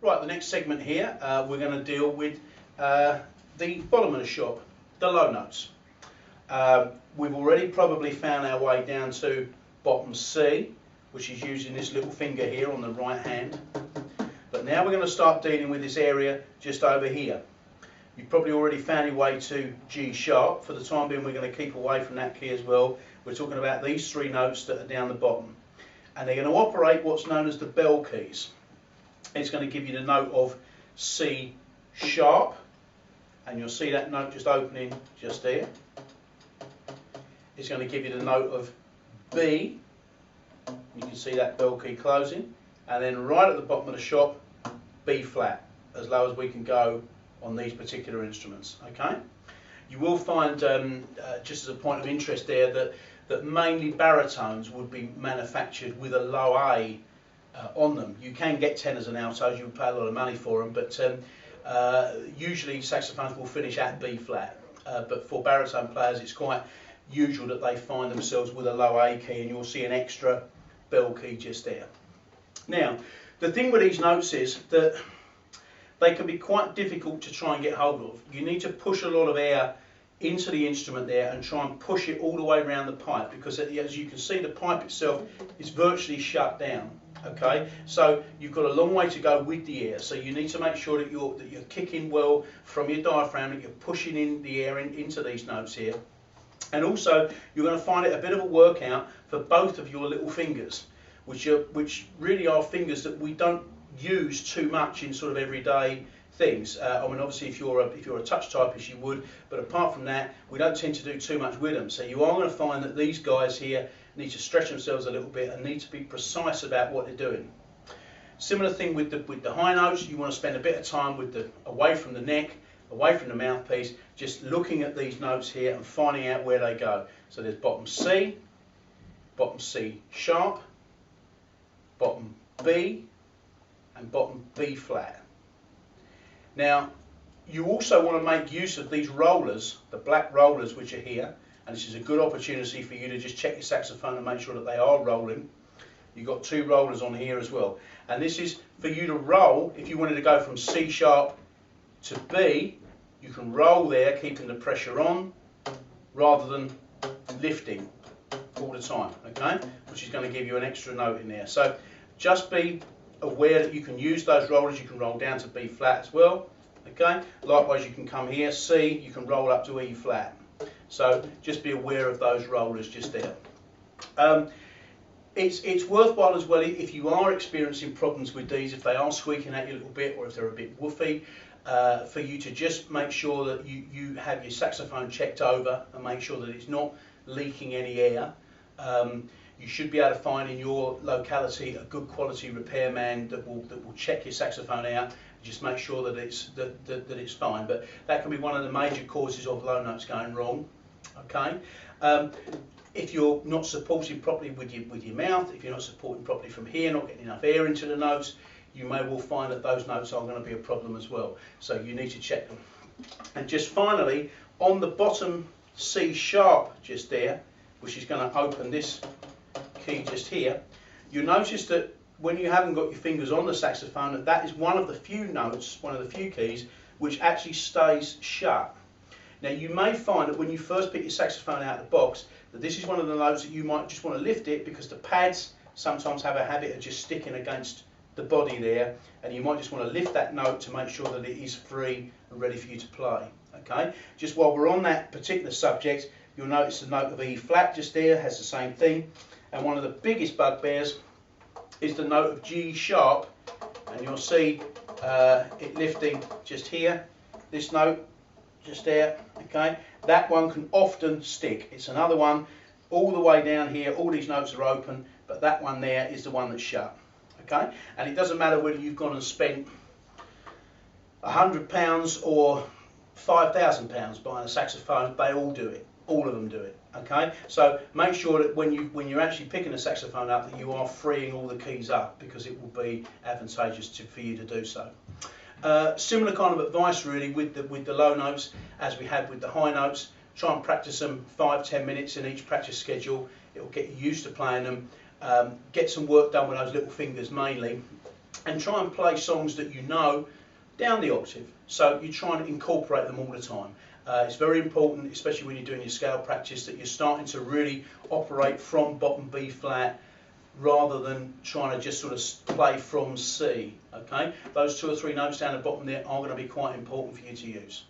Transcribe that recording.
Right, the next segment here, we're going to deal with the bottom of the shop, the low notes. We've already probably found our way down to bottom C, which is using this little finger here on the right hand. But now we're going to start dealing with this area just over here. You've probably already found your way to G sharp. For the time being, we're going to keep away from that key as well. We're talking about these three notes that are down the bottom. And they're going to operate what's known as the bell keys. It's going to give you the note of C sharp, and you'll see that note just opening just there. It's going to give you the note of B. You can see that bell key closing. And then right at the bottom of the shop, B flat, as low as we can go on these particular instruments. Okay. You will find, just as a point of interest there, that mainly baritones would be manufactured with a low A on them. You can get tenors and altos, you would pay a lot of money for them, but usually saxophones will finish at B flat. But for baritone players, it's quite usual that they find themselves with a low A key, and you'll see an extra bell key just there. Now, the thing with these notes is that they can be quite difficult to try and get hold of. You need to push a lot of air into the instrument there and try and push it all the way around the pipe, because as you can see, the pipe itself is virtually shut down. Okay, so you've got a long way to go with the air, so you need to make sure that you're kicking well from your diaphragm, that you're pushing in the air into these notes here. And also you're going to find it a bit of a workout for both of your little fingers, which really are fingers that we don't use too much in sort of everyday things. I mean, obviously if you're a touch typist you would, but apart from that we don't tend to do too much with them. So you are going to find that these guys here need to stretch themselves a little bit and need to be precise about what they're doing. Similar thing with the high notes. You want to spend a bit of time with away from the neck, away from the mouthpiece, just looking at these notes here and finding out where they go. So there's bottom C sharp, bottom B, and bottom B flat. Now, you also want to make use of these rollers, the black rollers which are here, and this is a good opportunity for you to just check your saxophone and make sure that they are rolling. You've got two rollers on here as well, and this is for you to roll. If you wanted to go from C sharp to B, you can roll there, keeping the pressure on, rather than lifting all the time, okay? Which is going to give you an extra note in there. So just be aware that you can use those rollers. You can roll down to B flat as well, okay? Likewise, you can come here, C, you can roll up to E flat. So just be aware of those rollers just there. It's worthwhile as well, if you are experiencing problems with these, if they are squeaking at you a little bit or if they're a bit woofy, for you to just make sure that you have your saxophone checked over and make sure that it's not leaking any air. You should be able to find in your locality a good quality repairman that will check your saxophone out. Just make sure that it's fine. But that can be one of the major causes of low notes going wrong. Okay. If you're not supporting properly with your mouth, if you're not supporting properly from here, not getting enough air into the notes, you may well find that those notes are going to be a problem as well. So you need to check them. And just finally, on the bottom C sharp just there, which is going to open this key just here, you'll notice that when you haven't got your fingers on the saxophone, that is one of the few notes, one of the few keys, which actually stays shut. Now you may find that when you first pick your saxophone out of the box, that this is one of the notes that you might just want to lift it, because the pads sometimes have a habit of just sticking against the body there, and you might just want to lift that note to make sure that it is free and ready for you to play. Okay, just while we're on that particular subject, you'll notice the note of E flat just there has the same thing, and one of the biggest bugbears is the note of G sharp, and you'll see it lifting just here, this note just there. Okay, that one can often stick. It's another one all the way down here, all these notes are open, but that one there is the one that's shut. Okay, and it doesn't matter whether you've gone and spent £100 or £5,000 buying a saxophone, they all do it. All of them do it. Okay, so make sure that when you're actually picking a saxophone up, that you are freeing all the keys up, because it will be advantageous for you to do so. Similar kind of advice really with the low notes as we had with the high notes. Try and practice them 5-10 minutes in each practice schedule. It will get you used to playing them. Get some work done with those little fingers mainly, and try and play songs that you know down the octave. So you try and incorporate them all the time. It's very important, especially when you're doing your scale practice, that you're starting to really operate from bottom B flat rather than trying to just sort of play from C. Okay, those 2 or 3 notes down the bottom there are going to be quite important for you to use.